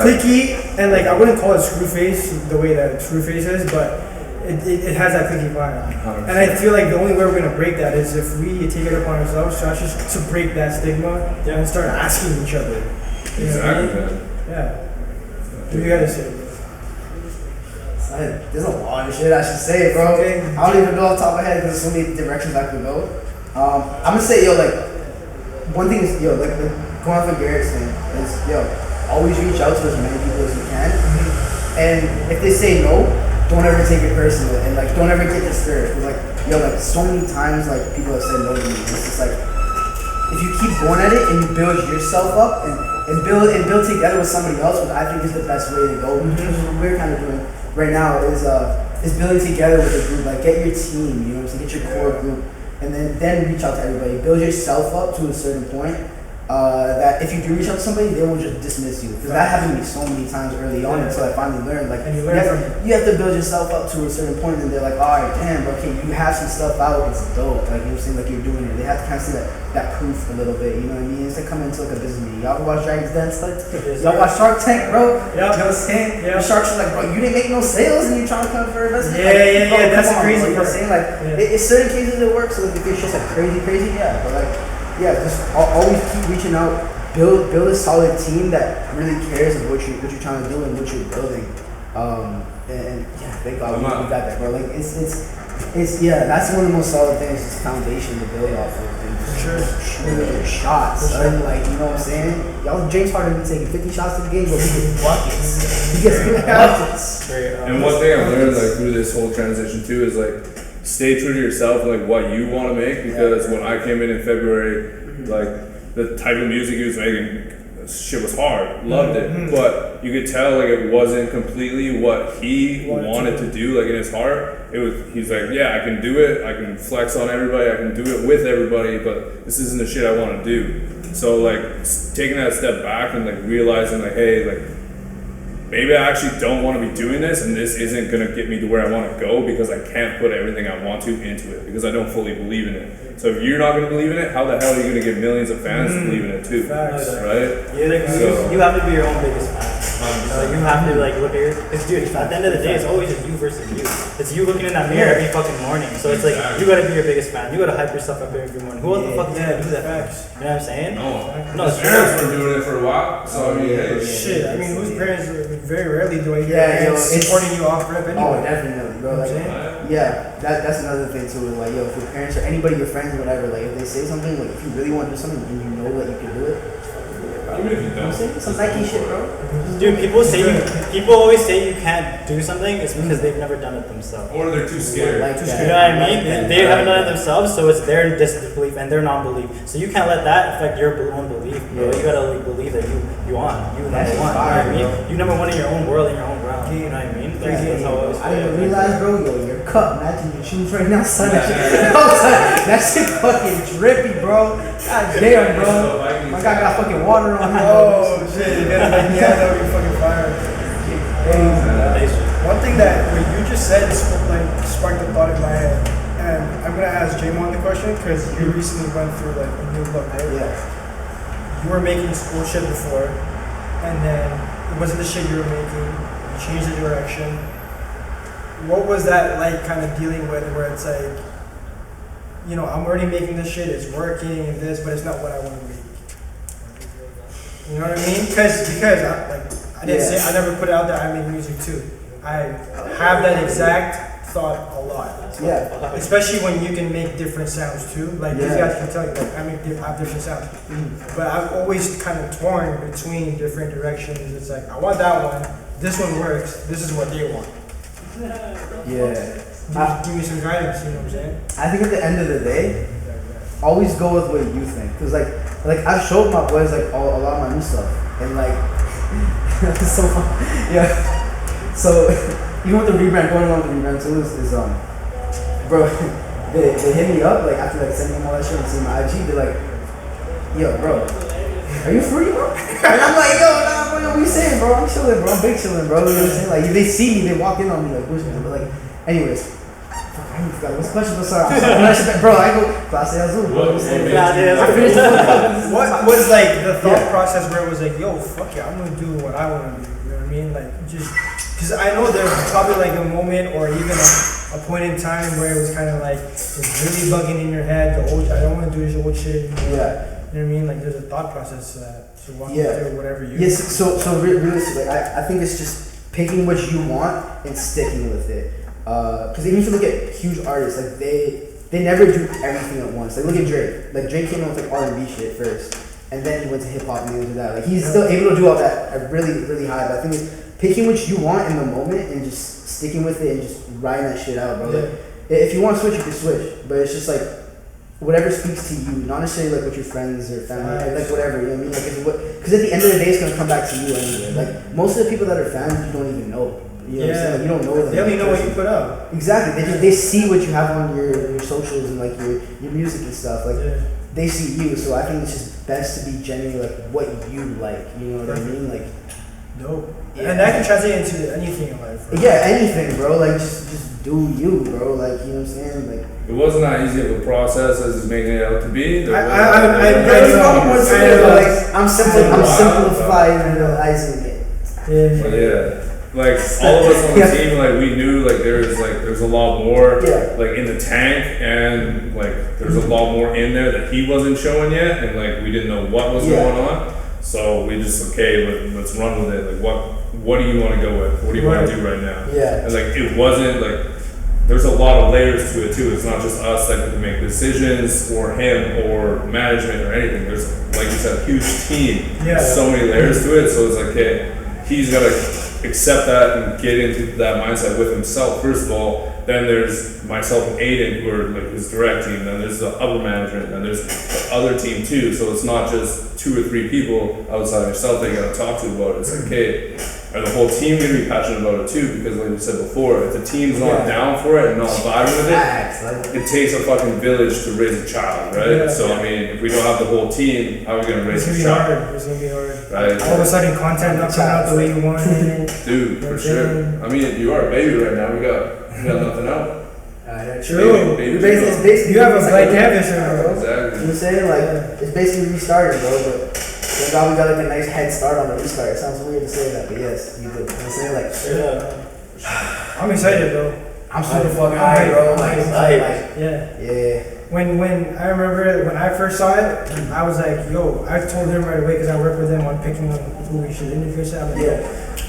[SPEAKER 3] clicky, and like I wouldn't call it screwface the way that screwface is, but it has that clicky vibe. 100%. And I feel like the only way we're gonna break that is if we take it upon ourselves to break that stigma and start asking each other.
[SPEAKER 4] Exactly, man.
[SPEAKER 3] Yeah. What do you gotta say?
[SPEAKER 2] There's a lot of shit I should say, bro. I don't even know off the top of my head because there's so many directions I could go. I'm gonna say, yo, like, one thing is, like going off of Garrett's thing is, always reach out to as many people as you can. And if they say no, don't ever take it personal, and like don't ever get discouraged. Cause like like so many times like people have said no to me. It's just like if you keep going at it and you build yourself up and build together with somebody else, which I think is the best way to go. Which is what we're kind of doing right now is building together with a group. Like get your team, you know what I'm saying? Get your core group, and then reach out to everybody. Build yourself up to a certain point. That if you do reach out to somebody, they won't just dismiss you. Because that happened to me so many times early on until I finally learned. Like,
[SPEAKER 3] And you learn from it.
[SPEAKER 2] you have to build yourself up to a certain point, and they're like, all right, damn, okay, you have some stuff out, it's dope. Like, you know what I'm saying? Like, you're doing it. They have to kind of see that proof a little bit, you know what I mean? It's like coming into like a business meeting. Y'all watch Dragon's Den? Y'all watch Shark Tank, bro?
[SPEAKER 3] Yep.
[SPEAKER 2] You know what I'm saying?
[SPEAKER 3] Yep.
[SPEAKER 2] The sharks are like, bro, you didn't make no sales and you're trying to come for investment?
[SPEAKER 3] Yeah,
[SPEAKER 2] Like, bro,
[SPEAKER 3] that's
[SPEAKER 2] come
[SPEAKER 3] the crazy
[SPEAKER 2] on, bro, you know what I'm
[SPEAKER 3] part.
[SPEAKER 2] saying? Like, in certain cases it works, so if it's just like crazy, yeah. But like, just always keep reaching out. Build a solid team that really cares of what you're trying to do and what you're building. And thank God we got that, bro. Like it's that's one of the most solid things. It's foundation to build off of. And just shoot your shots, son. Like you know what I'm saying? Y'all, James Harden been taking 50 shots to the game, but he gets buckets. He gets buckets.
[SPEAKER 4] And one thing I've learned like through this whole transition too is like stay true to yourself and like what you want to make, because when I came in February, like the type of music he was making, shit was hard. Loved it, but you could tell like it wasn't completely what he wanted to do. Like in his heart, it was. He's like, yeah, I can do it. I can flex on everybody. I can do it with everybody. But this isn't the shit I want to do. So like taking that step back and like realizing like, hey, like maybe I actually don't want to be doing this, and this isn't gonna get me to where I want to go because I can't put everything I want to into it because I don't fully believe in it. So if you're not gonna believe in it, how the hell are you gonna get millions of fans to believe in it too?
[SPEAKER 3] Facts.
[SPEAKER 4] Right?
[SPEAKER 1] You have to be your own biggest fan. You have to like look at your. Because dude, at the end of the day, it's always just you versus you. It's you looking in that mirror every fucking morning. So it's like you gotta be your biggest fan. You gotta hype yourself up every morning. Who else the fuck is gonna do that?
[SPEAKER 3] Facts.
[SPEAKER 1] You know what I'm saying?
[SPEAKER 4] No, his parents were doing it for a while. So I mean, hey,
[SPEAKER 3] Shit, I mean, whose parents very rarely do I hear
[SPEAKER 2] it's
[SPEAKER 3] supporting you off rip anyway.
[SPEAKER 2] Oh, definitely, bro. Like, that's another thing too. Is like, if your parents or anybody, your friends or whatever, like if they say something, like if you really want to do something and you know that you can do it,
[SPEAKER 4] even if you don't.
[SPEAKER 2] some Nike shit, bro.
[SPEAKER 1] Dude, people always say you can't do something. It's because they've never done it themselves.
[SPEAKER 4] Or they're too scared.
[SPEAKER 2] Like
[SPEAKER 1] You
[SPEAKER 2] that.
[SPEAKER 1] know what I mean? They haven't done it themselves, so it's their disbelief and their non-belief. So you can't let that affect your own belief, bro. You gotta like believe that you number
[SPEAKER 2] That's
[SPEAKER 1] one.
[SPEAKER 2] fire,
[SPEAKER 1] You know what I
[SPEAKER 2] bro.
[SPEAKER 1] mean? You number one in your own world, in your own ground. You know what I mean? That's how I always
[SPEAKER 2] I didn't
[SPEAKER 1] feel.
[SPEAKER 2] realize, bro, your cup matching your shoes right now, son. That shit fucking drippy, bro. God damn, bro. My guy got fucking water on him.
[SPEAKER 3] Oh shit, you gotta make me out that would be fucking fire. One thing that what you just said sparked a thought in my head, and I'm gonna ask Jeymon the question because you recently went through like a new look, right?
[SPEAKER 2] Yeah.
[SPEAKER 3] You were making school shit before, and then it wasn't the shit you were making. You changed the direction. What was that like, kind of dealing with where it's like, I'm already making this shit, it's working and this, but it's not what I want to make. You know what I mean? Because I didn't say, I never put it out there. I make music too. I have that exact thought a lot.
[SPEAKER 2] Yeah.
[SPEAKER 3] Especially when you can make different sounds too. Like these guys can tell you, like I have different sounds. But I'm always kind of torn between different directions. It's like I want that one. This one works. This is what they want.
[SPEAKER 2] Yeah.
[SPEAKER 3] Give me some guidance. You know what I'm saying?
[SPEAKER 2] I think at the end of the day, always go with what you think. Cause like I've showed my boys like a lot of my new stuff, and like it's so fun. Yeah. So even with the rebrand, going on with the rebrand too is bro, they hit me up like after like sending them all that shit and seeing my IG. They're like, yo, bro, are you free, bro? And I'm like, yo, nah, bro, what you saying, bro? I'm chilling, bro. I'm big chilling, bro. You know what I'm saying? Like if they see me, they walk in on me like, push me. But like, anyways. I forgot what's the question, bro. I go clase azul, bro.
[SPEAKER 3] What was like the thought process where it was like, yo, fuck it, I'm gonna do what I want to do. You know what I mean? Like just because I know there's probably like a moment or even a point in time where it was kind of like it's really bugging in your head. I don't want to do this old shit anymore.
[SPEAKER 2] Yeah.
[SPEAKER 3] You know what I mean? Like there's a thought process to that. So walk me through whatever you.
[SPEAKER 2] Yes. So realistically, I think it's just picking what you want and sticking with it. Because even if you look at huge artists, like they never do everything at once. Like look at Drake. Like Drake came out with like R&B shit first, and then he went to hip hop and then to that. Like he's still able to do all that at really really high. But I think it's picking what you want in the moment and just sticking with it and just riding that shit out, bro. Like, if you want to switch, you can switch, but it's just like whatever speaks to you, not necessarily like with your friends or family, like whatever, you know what I mean? Like, because at the end of the day, it's gonna come back to you anyway. Like most of the people that are fans, you don't even know. You know what I'm saying? Like, you don't know them.
[SPEAKER 3] They only know what you put out.
[SPEAKER 2] Exactly. They see what you have on your socials and like your music and stuff. Like they see you, so I think it's just best to be genuine, like what you like. You know what I mean? Like.
[SPEAKER 3] Dope. Yeah. And that can translate into anything in life. Right?
[SPEAKER 2] Yeah, anything, bro. Like just do you, bro. Like you know what I'm saying? Like
[SPEAKER 4] it wasn't that easy of a process as it's making it out to be.
[SPEAKER 2] I'm simplifying it.
[SPEAKER 4] Yeah. Like all of us on the team, like we knew like there's a lot more like in the tank, and like there's a lot more in there that he wasn't showing yet, and like we didn't know what was going on. So we just let's run with it. Like what do you want to go with? What do you want to do right now?
[SPEAKER 2] Yeah.
[SPEAKER 4] And like it wasn't like there's a lot of layers to it too. It's not just us that can make decisions or him or management or anything. There's like you said, a huge team.
[SPEAKER 3] Yeah.
[SPEAKER 4] So many layers to it. So it's like he's gotta accept that and get into that mindset with himself first of all. Then there's myself and Aiden who are like his direct team. Then there's the upper management. Then there's the other team too. So it's not just 2 or 3 people outside of yourself that you gotta talk to about it. It's like, okay, are the whole team gonna be passionate about it too? Because like we said before, if the team's not down for it and not vibing with it, it takes a fucking village to raise a child, right?
[SPEAKER 3] Yeah.
[SPEAKER 4] So I mean, if we don't have the whole team, how are we gonna raise a child?
[SPEAKER 3] It's gonna be hard.
[SPEAKER 4] Right?
[SPEAKER 3] All of a sudden, content not coming out the way you want it.
[SPEAKER 4] Dude, for sure. I mean, you are a baby right now. We got nothing out.
[SPEAKER 3] True.
[SPEAKER 4] Baby,
[SPEAKER 2] it's basically
[SPEAKER 3] you have a blank canvas, bro.
[SPEAKER 4] Exactly.
[SPEAKER 2] You know what I'm saying? Like it's basically restarted, bro. But thank God we got like a nice head start on the restart. It sounds weird to say that, but yes, you do. You know what I'm saying? Like
[SPEAKER 3] I'm excited, bro.
[SPEAKER 2] I'm super fucking high, bro. Like
[SPEAKER 3] yeah. When I remember when I first saw it, I was like, yo, I told him right away because I work with him on picking who we should interview. So I'm like,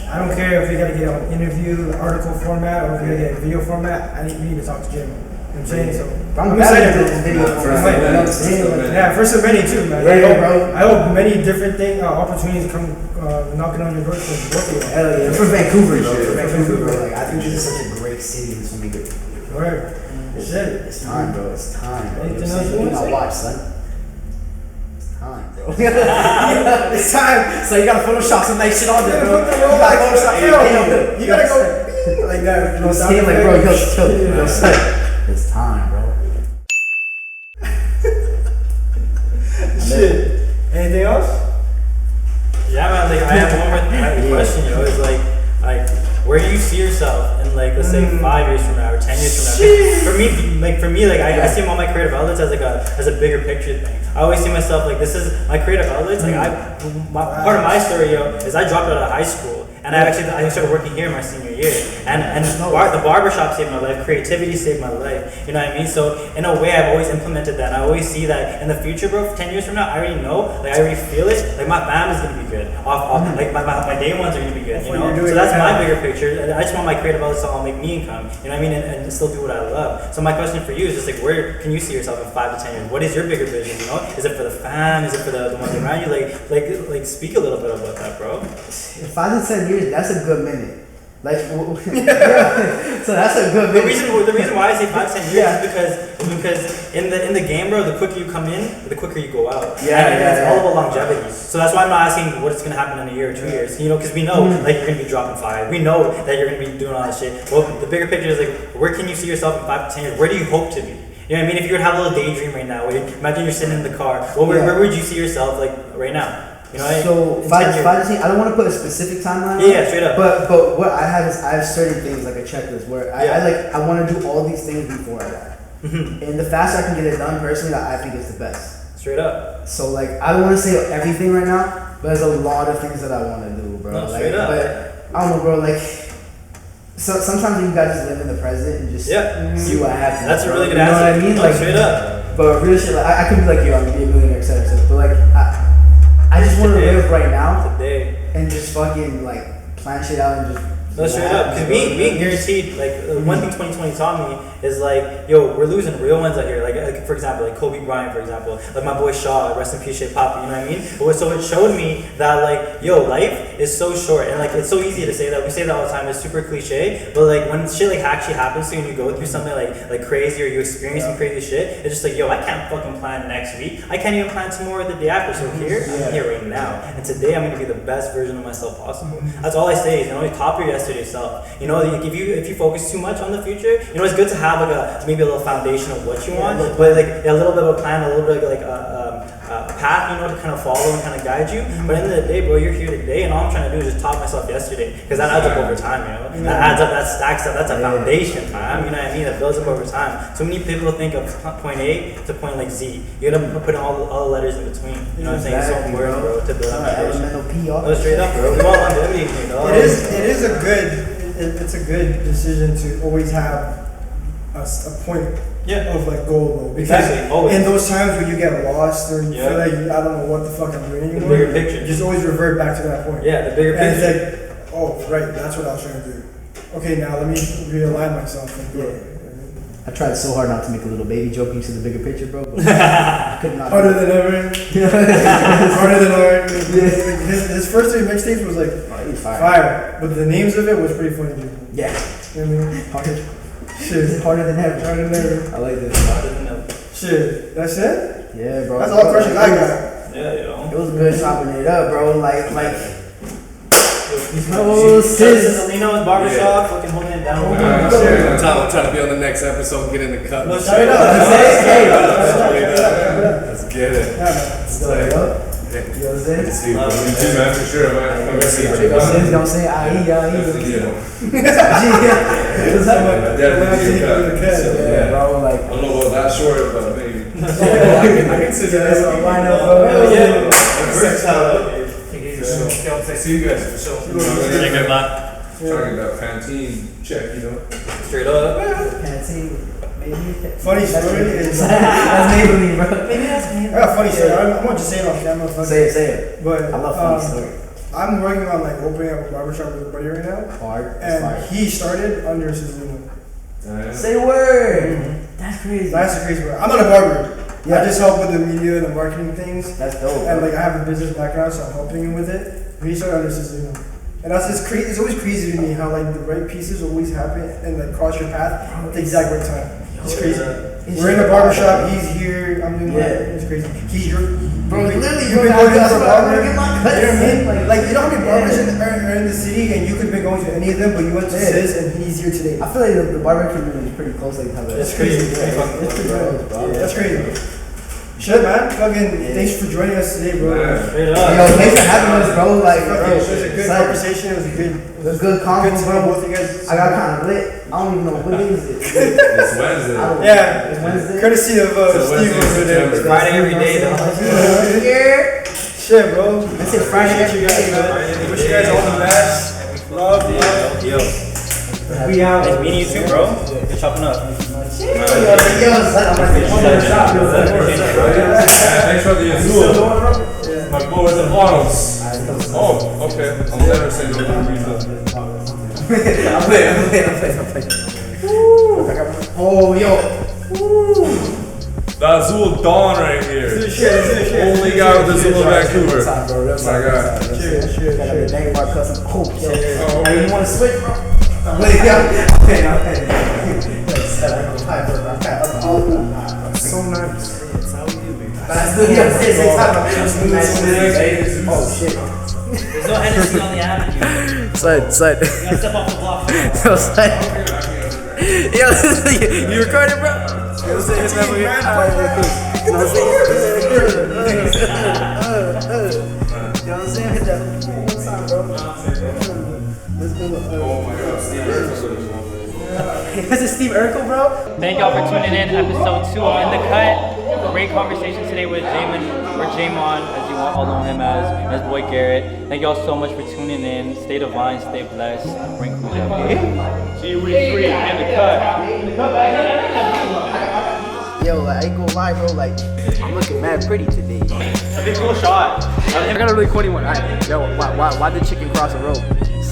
[SPEAKER 3] I don't care if we gotta get an interview, article format, or if we gotta get a video format. We need to talk to Jim. You know what I'm saying? So
[SPEAKER 2] I'm excited for this video format.
[SPEAKER 3] Yeah, first of many too, man. I hope many different opportunities come knocking on your door for both of you.
[SPEAKER 2] Hell yeah. For Vancouver, bro. For Vancouver, bro. Like I think this is such a great city. This will be good.
[SPEAKER 3] Word.
[SPEAKER 2] It's time, bro. It's time, bro.
[SPEAKER 3] Anything else you want to say?
[SPEAKER 2] Watch, son. It's time, bro.
[SPEAKER 3] It's time.
[SPEAKER 2] So you gotta Photoshop some nice shit on there, bro.
[SPEAKER 3] You gotta go like that.
[SPEAKER 2] You know what I'm saying? Like, bro, yo, son. It's time, bro.
[SPEAKER 3] Shit. Anything else?
[SPEAKER 1] Yeah, man. Like I have one more question. You know, is like where do you see yourself in like let's say 5 years from now or 10 years from now? For me, I see all my creative outlets as a bigger picture thing. I always see myself like this is my creative outlets. Like part of my story, is I dropped out of high school. And I started working here in my senior year, and the barbershop saved my life. Creativity saved my life. You know what I mean? So in a way, I've always implemented that. And I always see that in the future, bro. 10 years from now, I already know. Like I already feel it. Like my family's gonna be good. Like my day ones are gonna be good. You know. So that's my bigger picture. I just want my creative outlets to all make me income. You know what I mean? And still do what I love. So my question for you is just like, where can you see yourself in 5 to 10 years? What is your bigger vision? You know? Is it for the fam? Is it for the ones around you? Like speak a little bit about that, bro.
[SPEAKER 2] 5 to 10 years, that's a good minute. Like, so that's a good minute.
[SPEAKER 1] The reason why I say 5 to 10 years is because in the game, bro, the quicker you come in, the quicker you go out. And it's all about longevity. So that's why I'm not asking what's gonna happen in a year or 2 years. You know, because we know like you're gonna be dropping 5. We know that you're gonna be doing all that shit. Well, the bigger picture is like, where can you see yourself in 5 to 10 years? Where do you hope to be? You know what I mean? If you would have a little daydream right now, imagine you're sitting in the car. Well, where would you see yourself like right now? You know,
[SPEAKER 2] so 5 to 10, I don't want to put a specific timeline.
[SPEAKER 1] Yeah, straight up.
[SPEAKER 2] But what I have is I have certain things like a checklist where I want to do all these things before I die. And the faster I can get it done personally, I think it's the best.
[SPEAKER 1] Straight up.
[SPEAKER 2] So like I don't want to say everything right now, but there's a lot of things that I want to do, bro.
[SPEAKER 1] No, straight up.
[SPEAKER 2] But I don't know, bro. Like sometimes you gotta just live in the present and just see what happens.
[SPEAKER 1] That's a really good
[SPEAKER 2] answer.
[SPEAKER 1] answer.
[SPEAKER 2] You know what I mean?
[SPEAKER 1] Like straight up.
[SPEAKER 2] But real shit, like I could be like you, I'm gonna be a millionaire, etc. But like I just want to live right now
[SPEAKER 1] today
[SPEAKER 2] and just fucking like plan shit out and just
[SPEAKER 1] No, straight up. Because being guaranteed, like, one thing 2020 taught me is, like, yo, we're losing real ones out here. Like, for example, like Kobe Bryant, for example. Like, my boy Shaw, rest in peace, Shea Papi, you know what I mean? But so it showed me that, like, yo, life is so short. And, like, it's so easy to say that. We say that all the time. It's super cliche. But, like, when shit, like, actually happens to you and you go through something, like crazy, or you experience some crazy shit, it's just like, yo, I can't fucking plan next week. I can't even plan tomorrow or the day after. So here, I'm here right now. And today, I'm going to be the best version of myself possible. That's all I say is, you know, top your yesterday's self. You know, if you focus too much on the future, you know, it's good to have like maybe a little foundation of what you want, but like a little bit of a plan, a little bit of like a path, you know, to kind of follow and kind of guide you. But at the end of the day, bro, you're here today, and all I'm trying to do is just top myself yesterday, because that adds up over time, you know. That adds up, that stacks up. That's a foundation, man. You know what I mean? That builds up over time. So many people think of point A to point like Z. You gotta put in all the letters in between. You know what I'm saying? It's so important, bro, to build up foundation. No, straight up, bro. We want longevity here, dog.
[SPEAKER 3] It's a good decision to always have a point of like goal, bro. Because in those times when you get lost or you feel like I don't know what the fuck I'm doing anymore,
[SPEAKER 1] the bigger picture.
[SPEAKER 3] Just always revert back to that point.
[SPEAKER 1] Yeah, the bigger picture.
[SPEAKER 3] And it's like, oh, right, that's what I was trying to do. Okay, now let me realign myself and go.
[SPEAKER 2] I tried so hard not to make a little baby joke into the bigger picture, bro. But I could not.
[SPEAKER 3] Harder than ever. Harder than ever. His first 3 mixtapes was like fire, but the names of it was pretty funny, dude.
[SPEAKER 2] Yeah.
[SPEAKER 3] You know what I mean?
[SPEAKER 2] Harder.
[SPEAKER 3] Shit.
[SPEAKER 2] Harder than ever.
[SPEAKER 3] Harder than ever.
[SPEAKER 2] I like this.
[SPEAKER 1] Harder than ever.
[SPEAKER 3] Shit. That's it?
[SPEAKER 2] Yeah, bro.
[SPEAKER 3] That's all the questions I got.
[SPEAKER 1] Yeah, yo.
[SPEAKER 2] It was good chopping it up, bro. Like.
[SPEAKER 1] Oh, sis. You know, barbershop, fucking holding it down.
[SPEAKER 5] I'm trying to be on the next episode, get in the cut.
[SPEAKER 1] No, straight up.
[SPEAKER 5] Let's get it.
[SPEAKER 2] Straight up. You know what I'm saying?
[SPEAKER 5] Let's see.
[SPEAKER 4] You too, man, for sure, man. I'm gonna see you.
[SPEAKER 2] Don't say I eat.
[SPEAKER 4] Yeah,
[SPEAKER 2] bro. Like.
[SPEAKER 4] I don't know about that short, but maybe.
[SPEAKER 5] I can sit there. See you guys for sure.
[SPEAKER 1] Take it back.
[SPEAKER 3] Yeah.
[SPEAKER 4] Talking about Pantene check, you know.
[SPEAKER 1] Straight up.
[SPEAKER 2] Pantene, maybe.
[SPEAKER 3] Funny story is.
[SPEAKER 2] That's Maybelline, bro.
[SPEAKER 3] Maybe that's Maybelline. I got a funny story. I'm gonna just say it on camera.
[SPEAKER 2] Say it.
[SPEAKER 3] But
[SPEAKER 2] I love funny stories.
[SPEAKER 3] I'm working on like opening up a barbershop with a buddy right now.
[SPEAKER 2] Hard.
[SPEAKER 3] And he started under Suzuki.
[SPEAKER 2] Say a word. That's crazy.
[SPEAKER 3] That's a crazy word. I'm not a barber.
[SPEAKER 2] Yeah.
[SPEAKER 3] I just help with the media and the marketing things.
[SPEAKER 2] That's dope.
[SPEAKER 3] And like I have a business background, so I'm helping him with it. But he started under Suzuki. And that's just crazy. It's always crazy to me how like the right pieces always happen and like cross your path at the exact right time. It's crazy. We're in a barbershop. He's here. I'm doing that. It's crazy. He's your
[SPEAKER 2] bro. Literally,
[SPEAKER 3] you've been going to the barber.
[SPEAKER 2] You know what
[SPEAKER 3] I mean? Like you know how many barbers are in the city, and you could have been going to any of them, but you went to Sis, and he's here today.
[SPEAKER 2] I feel like the barber community is pretty close. Like how
[SPEAKER 1] It's crazy.
[SPEAKER 2] It's pretty close, bro.
[SPEAKER 3] That's crazy. Shit, man. Fucking thanks for joining us today, bro.
[SPEAKER 1] Straight up.
[SPEAKER 2] Yo, thanks for having us, bro. Like, bro,
[SPEAKER 3] It was a good conversation. It was a good
[SPEAKER 2] convo,
[SPEAKER 3] to
[SPEAKER 2] bro.
[SPEAKER 3] know both of you guys.
[SPEAKER 2] I got kind of lit. I don't even know what day is it.
[SPEAKER 4] It's Wednesday.
[SPEAKER 3] Yeah,
[SPEAKER 2] It's Wednesday.
[SPEAKER 3] courtesy of
[SPEAKER 4] It's
[SPEAKER 3] Steve
[SPEAKER 4] Wednesday,
[SPEAKER 3] over there.
[SPEAKER 1] It's Friday every day, though.
[SPEAKER 2] Yeah.
[SPEAKER 3] Shit, bro.
[SPEAKER 2] That's it. Friday
[SPEAKER 3] Appreciate you guys, man. Wish you guys all the best. Love.
[SPEAKER 1] Yo.
[SPEAKER 3] We out.
[SPEAKER 1] Nice meeting you too, bro. Good chopping up.
[SPEAKER 2] Yo, son, I'm like,
[SPEAKER 4] Thanks for the Azul. My boys and bottles. Oh, okay. I'll never say no to
[SPEAKER 2] I'm playing. Oh, yo.
[SPEAKER 4] The Azul Dawn right here. Only guy with Azul in Vancouver. My God.
[SPEAKER 3] Cheers.
[SPEAKER 2] Got the dang bar custom. Oh, yo. Hey, you want to switch, bro? Okay.
[SPEAKER 3] So nice.
[SPEAKER 2] Oh shit.
[SPEAKER 1] There's no Hennessy on the app.
[SPEAKER 2] Slide.
[SPEAKER 1] You gotta step off the block.
[SPEAKER 2] Yo, you recording, bro? You know what I'm saying? Hit that one time, bro. Let's go.
[SPEAKER 4] Oh my God, Steve Urkel.
[SPEAKER 2] This is Steve Urkel, bro.
[SPEAKER 1] Thank y'all for tuning in. Episode 2 of In the Cut. Great conversation today with Jeymon, or Jeymon, as you all know him as, and his boy Garret. Thank y'all so much for tuning in. Stay divine, stay blessed. Bring See you week 3 In the Cut.
[SPEAKER 2] Yo, like, I ain't gonna lie, bro. Like, I'm looking mad pretty today.
[SPEAKER 1] A big cool shot.
[SPEAKER 2] I got a really corny one. Yo, why did chicken cross the road?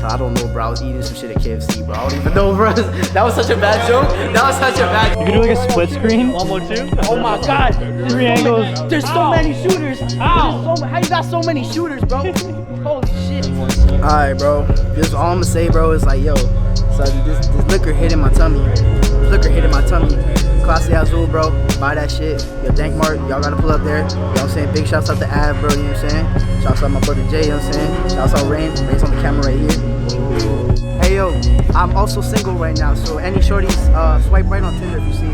[SPEAKER 2] So I don't know, bro. I was eating some shit at KFC, bro. I don't even know, bro. That was such a bad joke. That was such a bad.
[SPEAKER 6] You can do like a split screen. 1 more 2.
[SPEAKER 2] Oh my God.
[SPEAKER 6] Three angles.
[SPEAKER 2] There's so many shooters. How you got so many shooters, bro? Holy shit. Alright, bro. This all I'm gonna say, bro, is like, yo, so this liquor hitting my tummy. This liquor hitting my tummy. Clase Azul, bro. Buy that shit. Yo, Dank Mart, y'all gotta pull up there. You know what I'm saying? Big shouts out to Av, bro. You know what I'm saying? Shouts out my brother Jay, you know what I'm saying? Shouts out Rain. Rain's on the camera right here. Hey, yo, I'm also single right now, so any shorties, swipe right on Tinder if you see me.